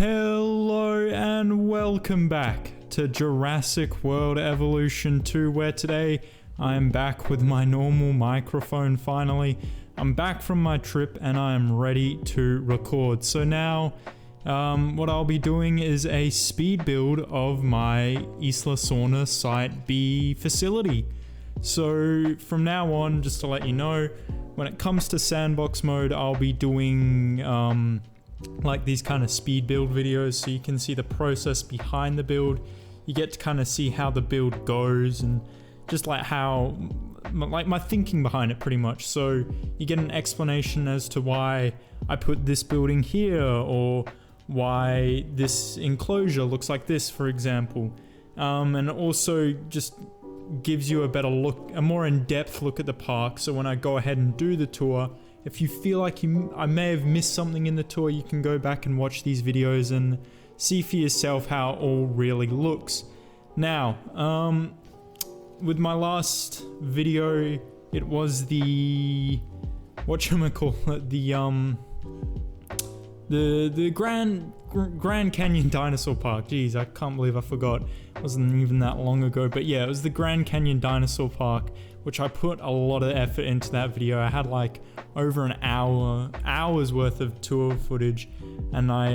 Hello and welcome back to Jurassic World Evolution 2, where today I am back with my normal microphone finally. I'm back from my trip and I am ready to record. So now what I'll be doing is a speed build of my Isla Sorna Site B facility. So from now on, just to let you know, when it comes to sandbox mode, I'll be doing like these kind of speed build videos, so you can see the process behind the build. You get to kind of see how the build goes and just like how, like my thinking behind it pretty much. So you get an explanation as to why I put this building here, or why this enclosure looks like this, for example. And also just gives you a better look, a more in-depth look at the park. So when I go ahead and do the tour, if you feel like I may have missed something in the tour, you can go back and watch these videos and see for yourself how it all really looks. Now, with my last video, it was the whatchamacallit, the Grand Canyon Dinosaur Park. Jeez, I can't believe I forgot. It wasn't even that long ago, but yeah, it was the Grand Canyon Dinosaur Park, which I put a lot of effort into that video. I had like over an hour's worth of tour footage, and I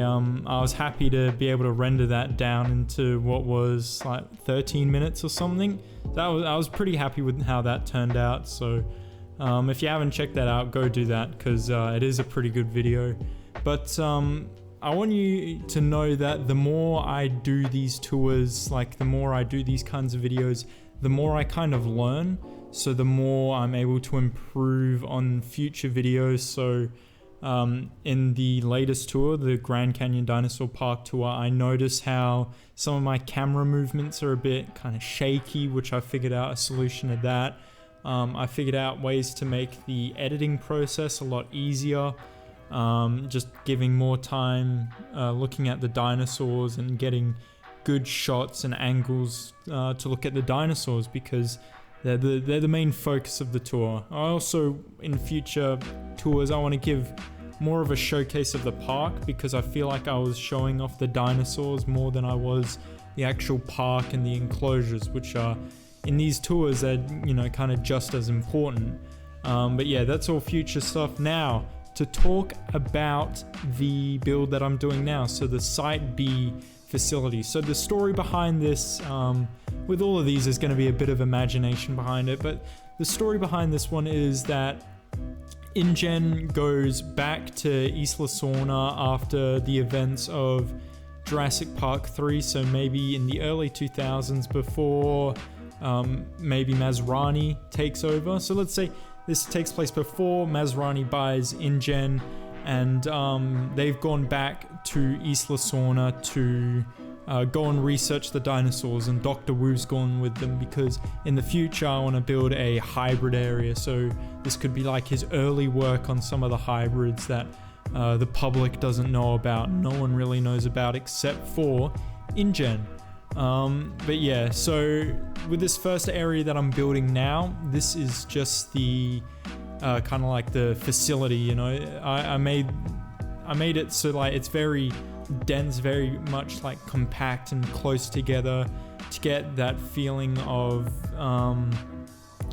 was happy to be able to render that down into what was like 13 minutes or something. I was pretty happy with how that turned out. So if you haven't checked that out, go do that, because it is a pretty good video. But I want you to know that the more I do these tours, like the more I do these kinds of videos, the more I kind of learn. So the more I'm able to improve on future videos. So in the latest tour, the Grand Canyon Dinosaur Park tour, I noticed how some of my camera movements are a bit kind of shaky, which I figured out a solution to that. I figured out ways to make the editing process a lot easier. Just giving more time looking at the dinosaurs and getting good shots and angles to look at the dinosaurs, because they're the main focus of the tour. I also, in future tours, I want to give more of a showcase of the park, because I feel like I was showing off the dinosaurs more than I was the actual park and the enclosures, which are in these tours, they're, you know, kind of just as important. But yeah, that's all future stuff. Now, to talk about the build that I'm doing now, so the Site B facility. So the story behind this, with all of these, is going to be a bit of imagination behind it, but the story behind this one is that InGen goes back to Isla Sorna after the events of Jurassic Park 3, so maybe in the early 2000s, before maybe Masrani takes over. So let's say this takes place before Masrani buys InGen, and they've gone back to Isla Sorna to go and research the dinosaurs, and Dr. Wu's gone with them because in the future I want to build a hybrid area. So this could be like his early work on some of the hybrids that the public doesn't know about, no one really knows about except for InGen. But yeah, so with this first area that I'm building now, this is just the kind of like the facility, you know. I made it so like it's very dense, very much like compact and close together, to get that feeling of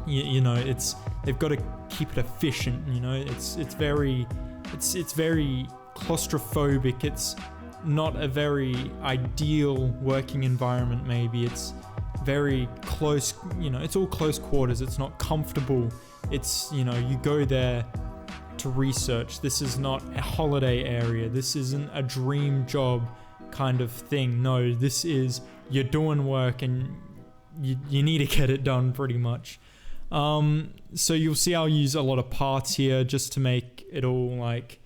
you know, they've got to keep it efficient, you know. It's very claustrophobic. It's not a very ideal working environment. Maybe it's very close, you know, it's all close quarters. It's not comfortable. It's, you know, you go there to research. This is not a holiday area. This isn't a dream job kind of thing. No, this is, you're doing work and you need to get it done pretty much. So you'll see I'll use a lot of parts here just to make it all like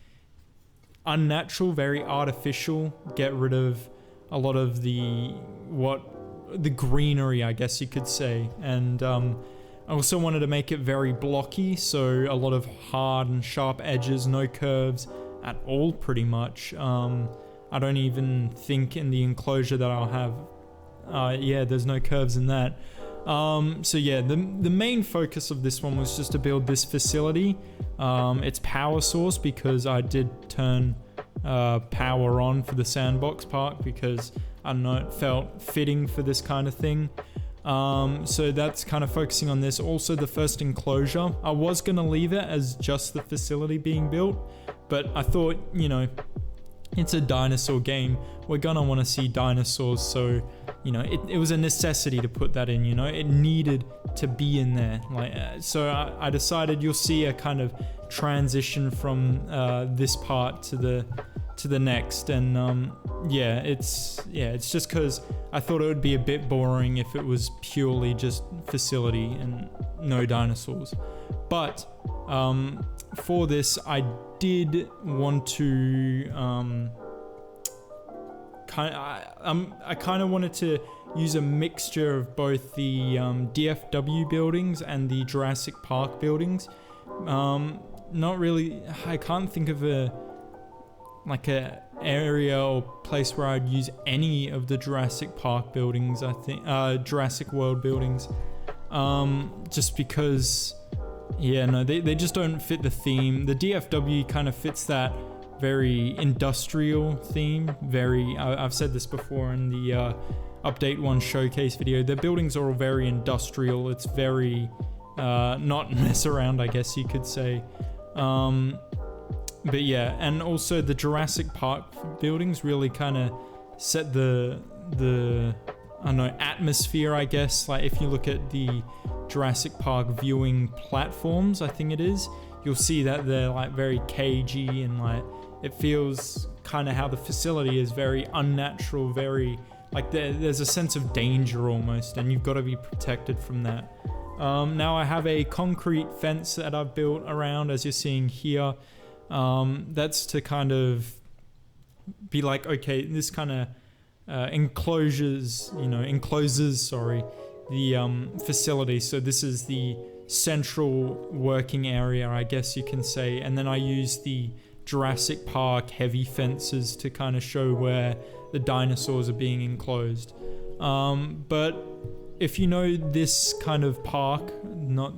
unnatural, very artificial, get rid of a lot of the greenery, I guess you could say. And I also wanted to make it very blocky, so a lot of hard and sharp edges, no curves at all pretty much. I don't even think in the enclosure that I'll have, yeah, there's no curves in that. So yeah, the main focus of this one was just to build this facility, its power source, because I did turn power on for the sandbox park because I don't know, it felt fitting for this kind of thing. So that's kind of focusing on this. Also, the first enclosure, I was going to leave it as just the facility being built, but I thought, you know, it's a dinosaur game. We're going to want to see dinosaurs. So, you know, it was a necessity to put that in, you know, it needed to be in there. So I decided you'll see a kind of transition from this part to the next. And yeah, it's just because I thought it would be a bit boring if it was purely just facility and no dinosaurs. But for this, I did want to I kind of wanted to use a mixture of both the DFW buildings and the Jurassic Park buildings. Not really, I can't think of a area or place where I'd use any of the Jurassic Park buildings. I think Jurassic World buildings, just because, yeah, no, they just don't fit the theme. The DFW kind of fits that very industrial theme. I've said this before in the update 1 showcase video. Their buildings are all very industrial. It's very not mess around, I guess you could say. But yeah, and also the Jurassic Park buildings really kind of set the I don't know, atmosphere, I guess. Like if you look at the Jurassic Park viewing platforms, I think it is, you'll see that they're like very cagey, and like it feels kind of how the facility is very unnatural, very like there's a sense of danger almost, and you've got to be protected from that. Now I have a concrete fence that I've built around, as you're seeing here. That's to kind of be like, okay, this kind of encloses the facility. So this is the central working area, I guess you can say. And then I use the Jurassic Park heavy fences to kind of show where the dinosaurs are being enclosed. But if you know this kind of park, not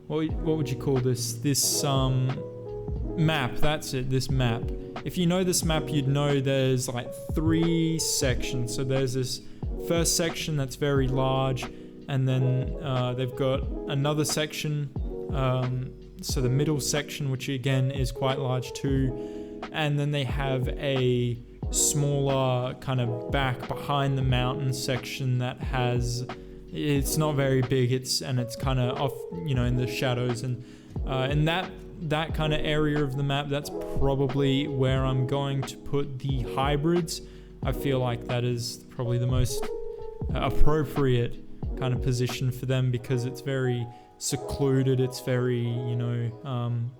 what would you call this? This map, that's it, this map. If you know this map, you'd know there's like 3 sections. So there's this first section that's very large, and then they've got another section, so the middle section, which again is quite large too, and then they have a smaller kind of back behind the mountain section that it's not very big, it's kind of off, you know, in the shadows, and that kind of area of the map, that's probably where I'm going to put the hybrids. I feel like that is probably the most appropriate kind of position for them, because it's very secluded, it's very, you know,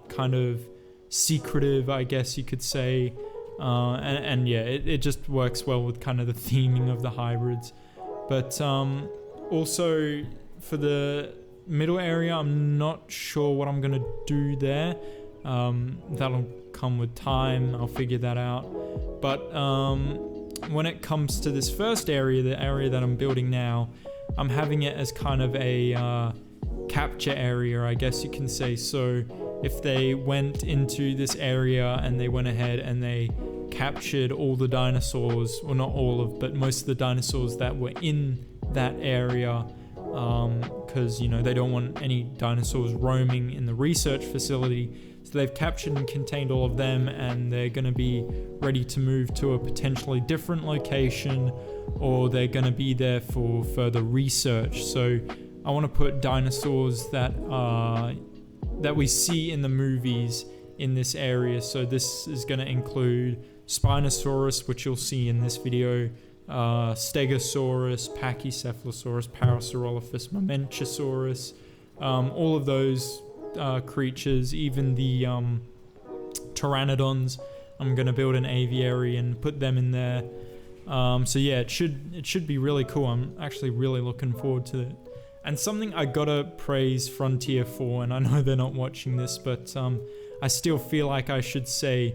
kind of secretive, I guess you could say, and yeah, it just works well with kind of the theming of the hybrids. But also for the middle area, I'm not sure what I'm gonna do there. That'll come with time, I'll figure that out. But when it comes to this first area, the area that I'm building now, I'm having it as kind of a capture area, I guess you can say. So if they went into this area and they went ahead and they captured all the dinosaurs, or not all of, but most of the dinosaurs that were in that area, because, you know, they don't want any dinosaurs roaming in the research facility. So they've captured and contained all of them, and they're going to be ready to move to a potentially different location, or they're going to be there for further research. So I want to put dinosaurs that we see in the movies in this area. So this is going to include Spinosaurus, which you'll see in this video, Stegosaurus, Pachycephalosaurus, Parasaurolophus, Mamenchisaurus, all of those creatures, even the pteranodons. I'm going to build an aviary and put them in there. So yeah, it should be really cool. I'm actually really looking forward to it. And something I gotta praise Frontier for, and I know they're not watching this, but I still feel like I should say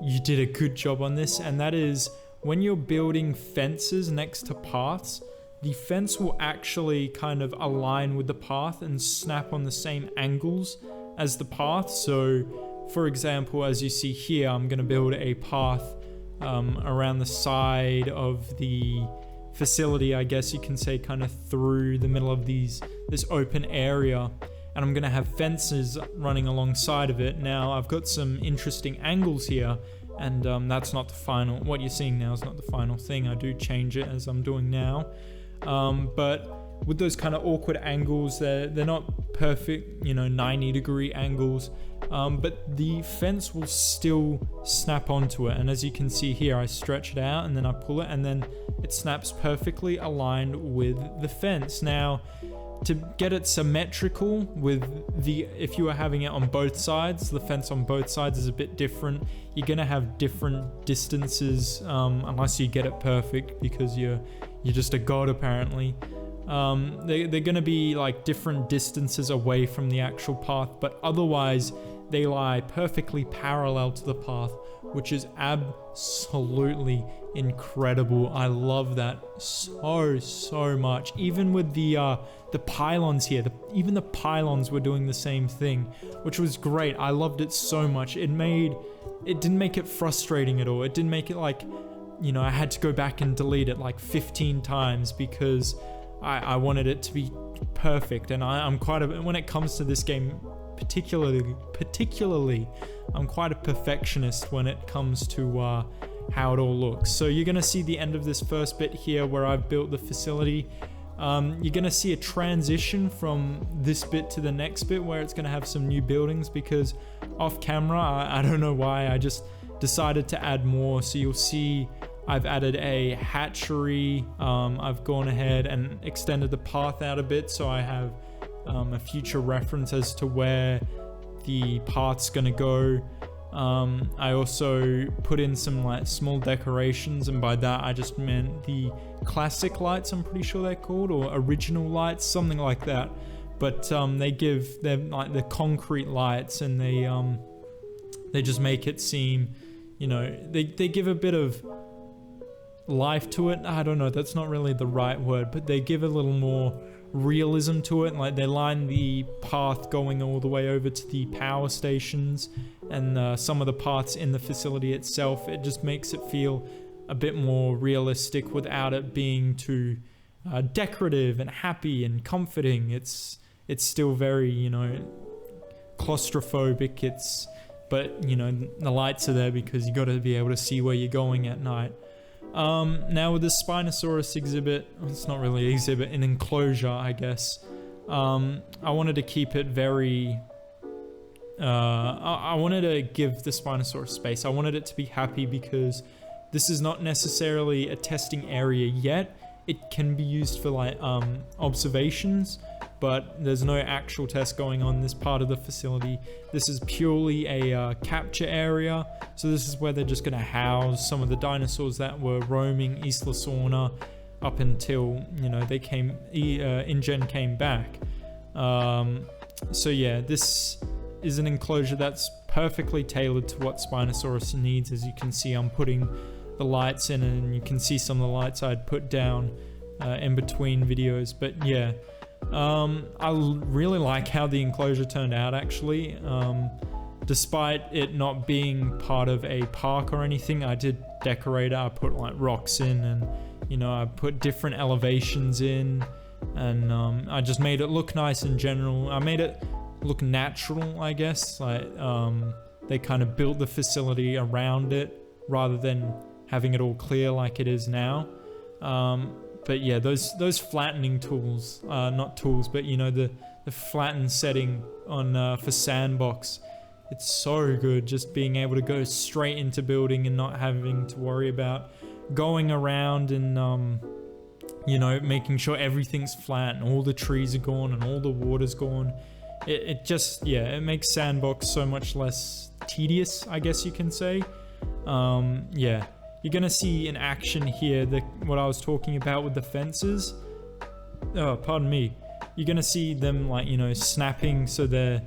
you did a good job on this, and that is when you're building fences next to paths, the fence will actually kind of align with the path and snap on the same angles as the path. So for example, as you see here, I'm going to build a path around the side of the facility, I guess you can say, kind of through the middle of this open area, and I'm going to have fences running alongside of it. Now I've got some interesting angles here, and that's not the final, what you're seeing now is not the final thing. I do change it as I'm doing now, but with those kind of awkward angles, they're not perfect, 90-degree angles, but the fence will still snap onto it. And as you can see here, I stretch it out and then I pull it, and then it snaps perfectly aligned with the fence. Now, to get it symmetrical with if you were having it on both sides, the fence on both sides is a bit different. You're gonna have different distances, unless you get it perfect, because you're just a god apparently. They're gonna be like different distances away from the actual path, but otherwise they lie perfectly parallel to the path, which is absolutely incredible. I love that so much. Even with the pylons here, even the pylons were doing the same thing, which was great. I loved it so much. It didn't make it frustrating at all. It didn't make it like, I had to go back and delete it like 15 times because I wanted it to be perfect. And I'm when it comes to this game particularly, I'm quite a perfectionist when it comes to how it all looks. So you're gonna see the end of this first bit here where I've built the facility. You're gonna see a transition from this bit to the next bit where it's gonna have some new buildings, because off camera, I don't know why, I just decided to add more. So you'll see I've added a hatchery. I've gone ahead and extended the path out a bit, so I have a future reference as to where the path's gonna go. I also put in some like small decorations, and by that I just meant the classic lights, I'm pretty sure they're called, or original lights, something like that. But they're like the concrete lights, and they just make it seem, they give a bit of life to it. I don't know, that's not really the right word, but they give a little more realism to it. Like they line the path going all the way over to the power stations, and some of the paths in the facility itself. It just makes it feel a bit more realistic without it being too decorative and happy and comforting. It's still very, claustrophobic. But the lights are there because you got to be able to see where you're going at night. Now with the Spinosaurus exhibit, it's not really an exhibit, an enclosure, I guess. I wanted to keep it very, I wanted to give the Spinosaurus space. I wanted it to be happy because this is not necessarily a testing area yet. It can be used for like observations, but there's no actual test going on in this part of the facility. This is purely a capture area. So this is where they're just gonna house some of the dinosaurs that were roaming East Lasagna up until, InGen came back. So yeah, this is an enclosure that's perfectly tailored to what Spinosaurus needs. As you can see, I'm putting the lights in, and you can see some of the lights I'd put down in between videos. But yeah, I really like how the enclosure turned out, actually. Despite it not being part of a park or anything, I did decorate it. I put like rocks in, and I put different elevations in, and I just made it look nice in general. I made it look natural, I guess. Like they kind of built the facility around it rather than having it all clear like it is now. But yeah, those flattening tools, not tools, but the flatten setting on for sandbox, it's so good. Just being able to go straight into building and not having to worry about going around and making sure everything's flat and all the trees are gone and all the water's gone. It just, it makes sandbox so much less tedious, I guess you can say. Yeah. You're gonna see in action here what I was talking about with the fences. Oh, pardon me. You're gonna see them like, snapping, so they're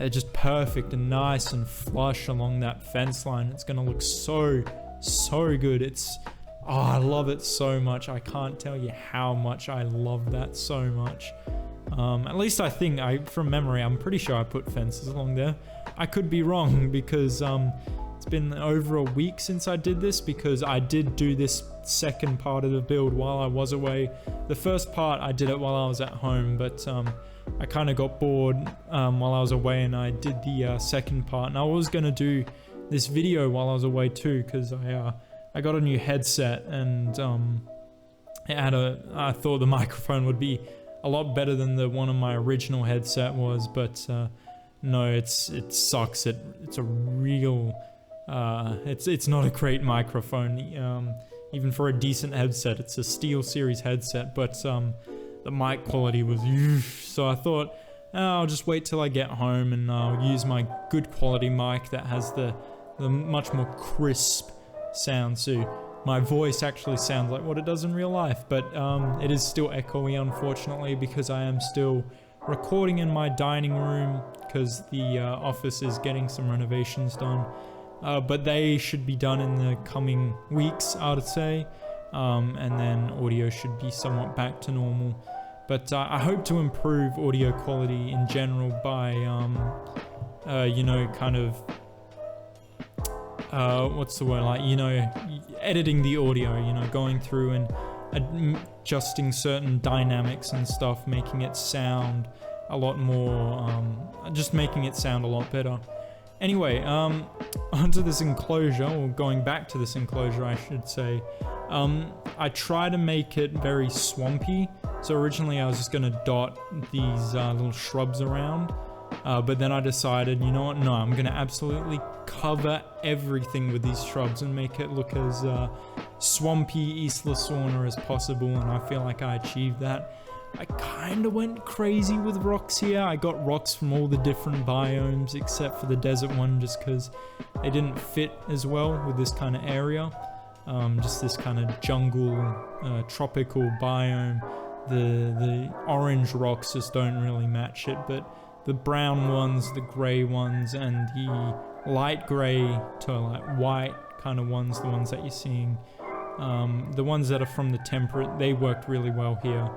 just perfect and nice and flush along that fence line. It's gonna look so good. I love it so much. I can't tell you how much I love that so much. At least I think, from memory, I'm pretty sure I put fences along there. I could be wrong because it's been over a week since I did this, because I did do this second part of the build while I was away. The first part I did it while I was at home, but I kind of got bored while I was away, and I did the second part. And I was going to do this video while I was away too, because I got a new headset, and I thought the microphone would be a lot better than the one on my original headset was, but no, it sucks. It's a real it's not a great microphone, even for a decent headset. It's a Steel Series headset, but the mic quality was so I thought, I'll just wait till I get home and I'll use my good quality mic that has the much more crisp sound, so my voice actually sounds like what it does in real life. But it is still echoey, unfortunately, because I am still recording in my dining room, because the office is getting some renovations done, but they should be done in the coming weeks, I would say, and then audio should be somewhat back to normal. But I hope to improve audio quality in general by kind of what's the word, like, editing the audio, going through and adjusting certain dynamics and stuff, making it sound a lot more, just making it sound a lot better. Anyway, onto this enclosure, or going back to this enclosure, I should say. I try to make it very swampy. So originally I was just gonna dot these little shrubs around, but then I decided, you know what, no, I'm gonna absolutely cover everything with these shrubs and make it look as swampy Isla Sorna as possible, and I feel like I achieved that. I kinda went crazy with rocks here. I got rocks from all the different biomes except for the desert one, just because they didn't fit as well with this kind of area. Just this kind of jungle, tropical biome. The orange rocks just don't really match it, but the brown ones, the grey ones, and the light grey to like white kind of ones, the ones that you're seeing, the ones that are from the temperate, they worked really well here.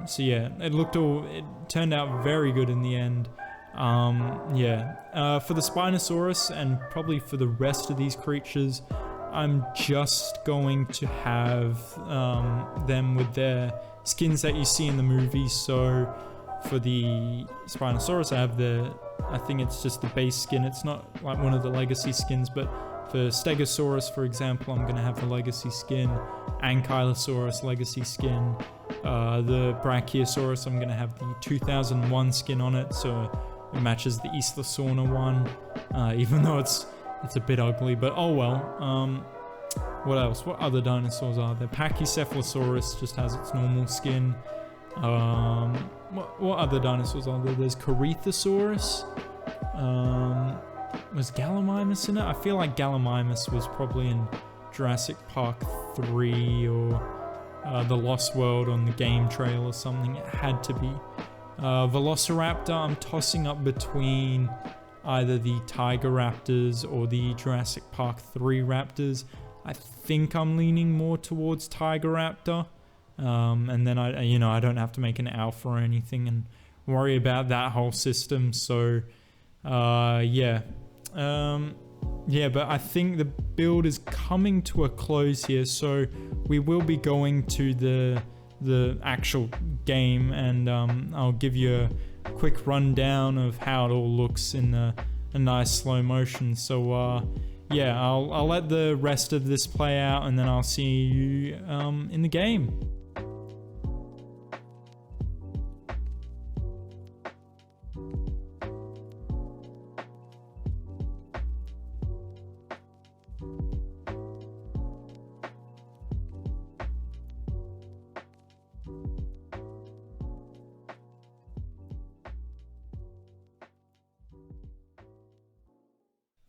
So yeah, it turned out very good in the end. For the Spinosaurus, and probably for the rest of these creatures, I'm just going to have them with their skins that you see in the movie. So for the Spinosaurus, I think it's just the base skin. It's not like one of the legacy skins, but for Stegosaurus, for example, I'm going to have the legacy skin. Ankylosaurus, legacy skin. The Brachiosaurus, I'm going to have the 2001 skin on it, so it matches the Isla Sorna one, even though it's a bit ugly, but oh well. What else? What other dinosaurs are there? Pachycephalosaurus just has its normal skin. What other dinosaurs are there? There's Corythosaurus. Was Gallimimus in it? I feel like Gallimimus was probably in Jurassic Park 3 or The Lost World on the game trail or something. It had to be. Velociraptor, I'm tossing up between either the Tiger Raptors or the Jurassic Park 3 Raptors. I think I'm leaning more towards Tiger Raptor. And then I don't have to make an alpha or anything and worry about that whole system. So, but I think the build is coming to a close here. So we will be going to the actual game, and I'll give you a quick rundown of how it all looks in a nice slow motion. So I'll let the rest of this play out, and then I'll see you in the game.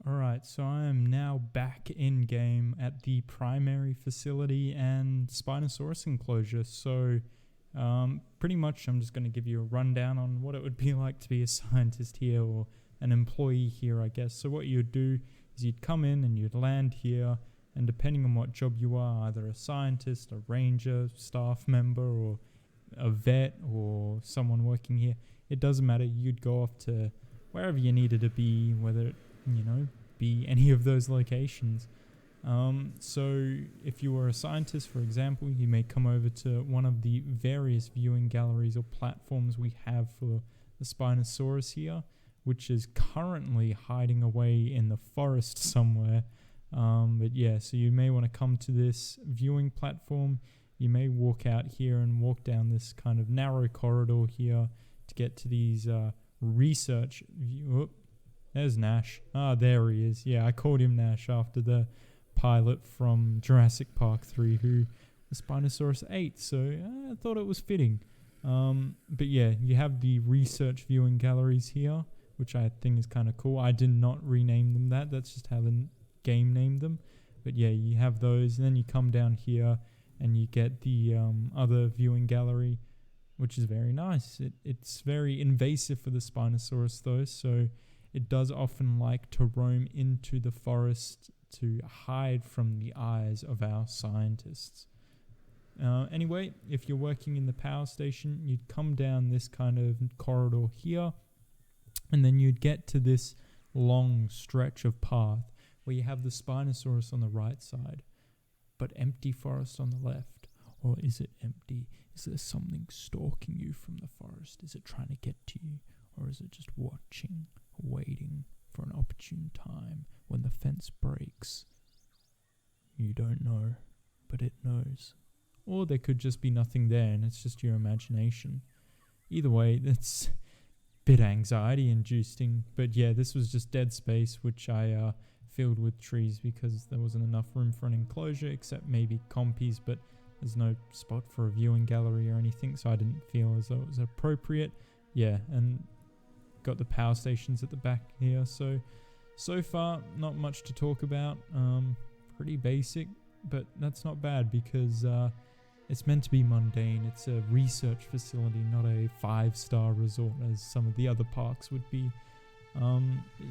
Alright, so I am now back in game at the primary facility and Spinosaurus enclosure. So pretty much I'm just going to give you a rundown on what it would be like to be a scientist here, or an employee here, I guess. So what you'd do is you'd come in and you'd land here, and depending on what job you are, either a scientist, a ranger, staff member, or a vet or someone working here, it doesn't matter. You'd go off to wherever you needed to be, whether it, be any of those locations. So if you were a scientist, for example, you may come over to one of the various viewing galleries or platforms we have for the Spinosaurus here, which is currently hiding away in the forest somewhere. But yeah, so you may want to come to this viewing platform. You may walk out here and walk down this kind of narrow corridor here to get to these research view. There's Nash. Ah, there he is. Yeah, I called him Nash after the pilot from Jurassic Park 3 who the Spinosaurus ate, so I thought it was fitting. But yeah, you have the research viewing galleries here, which I think is kind of cool. I did not rename them that. That's just how the game named them. But yeah, you have those, and then you come down here and you get the other viewing gallery, which is very nice. It's very invasive for the Spinosaurus though, so it does often like to roam into the forest to hide from the eyes of our scientists. Anyway, if you're working in the power station, you'd come down this kind of corridor here, and then you'd get to this long stretch of path where you have the Spinosaurus on the right side, but empty forest on the left. Or is it empty? Is there something stalking you from the forest? Is it trying to get to you? Or is it just watching, waiting for an opportune time when the fence breaks? You don't know, but it knows. Or there could just be nothing there and it's just your imagination. Either way, that's a bit anxiety inducing. But yeah, this was just dead space, which I filled with trees because there wasn't enough room for an enclosure, except maybe compies, but there's no spot for a viewing gallery or anything, so I didn't feel as though it was appropriate. Yeah, and got the power stations at the back here, so far not much to talk about. Pretty basic, but that's not bad because it's meant to be mundane. It's a research facility, not a 5-star resort as some of the other parks would be.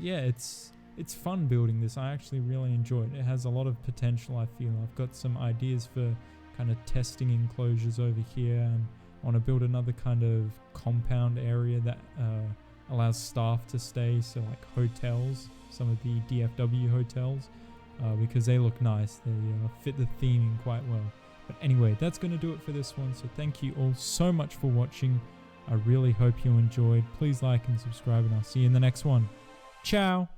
Yeah, it's fun building this. I actually really enjoy it. It has a lot of potential, I feel. I've got some ideas for kind of testing enclosures over here, and I want to build another kind of compound area that allows staff to stay, so like hotels, some of the DFW hotels, because they look nice. They fit the theming quite well. But anyway, that's going to do it for this one, so thank you all so much for watching. I really hope you enjoyed. Please like and subscribe, and I'll see you in the next one. Ciao!